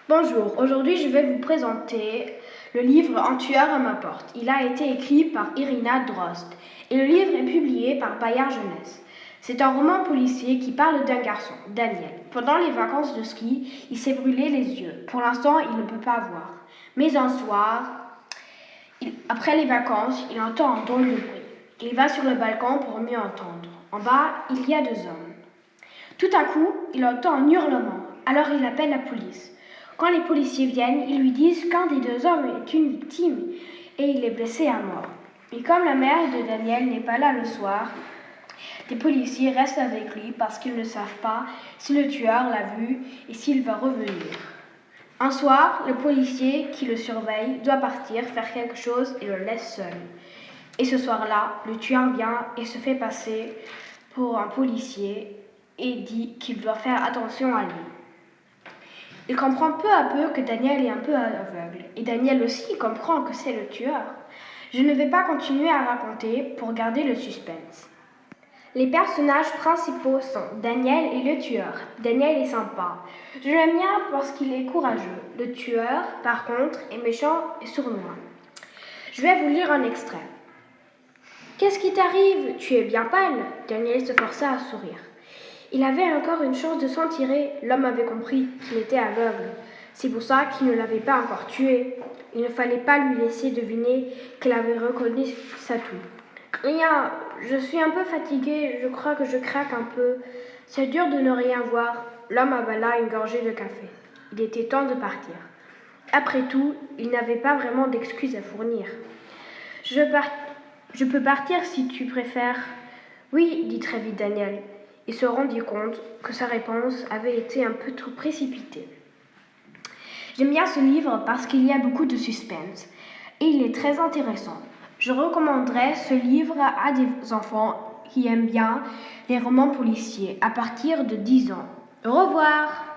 Bonjour, aujourd'hui je vais vous présenter le livre Un tueur à ma porte. Il a été écrit par Irina Drozd et le livre est publié par Bayard Jeunesse. C'est un roman policier qui parle d'un garçon, Daniel. Pendant les vacances de ski, il s'est brûlé les yeux. Pour l'instant, il ne peut pas voir. Mais un soir, après les vacances, il entend un drôle de bruit. Il va sur le balcon pour mieux entendre. En bas, il y a deux hommes. Tout à coup, il entend un hurlement. Alors il appelle la police. Quand les policiers viennent, ils lui disent qu'un des deux hommes est une victime et il est blessé à mort. Et comme la mère de Daniel n'est pas là le soir, les policiers restent avec lui parce qu'ils ne savent pas si le tueur l'a vu et s'il va revenir. Un soir, le policier qui le surveille doit partir faire quelque chose et le laisse seul. Et ce soir-là, le tueur vient et se fait passer pour un policier et dit qu'il doit faire attention à lui. Il comprend peu à peu que Daniel est un peu aveugle, et Daniel aussi comprend que c'est le tueur. Je ne vais pas continuer à raconter pour garder le suspense. Les personnages principaux sont Daniel et le tueur. Daniel est sympa. Je l'aime bien parce qu'il est courageux. Le tueur, par contre, est méchant et sournois. Je vais vous lire un extrait. « Qu'est-ce qui t'arrive? Tu es bien pâle ?» Daniel se força à sourire. Il avait encore une chance de s'en tirer. L'homme avait compris qu'il était aveugle. C'est pour ça qu'il ne l'avait pas encore tué. Il ne fallait pas lui laisser deviner qu'il avait reconnu sa toux. Rien, je suis un peu fatiguée, je crois que je craque un peu. C'est dur de ne rien voir. L'homme avala une gorgée de café. Il était temps de partir. Après tout, il n'avait pas vraiment d'excuses à fournir. Je peux partir si tu préfères. Oui, dit très vite Daniel. Il se rendit compte que sa réponse avait été un peu trop précipitée. J'aime bien ce livre parce qu'il y a beaucoup de suspense et il est très intéressant. Je recommanderais ce livre à des enfants qui aiment bien les romans policiers à partir de 10 ans. Au revoir!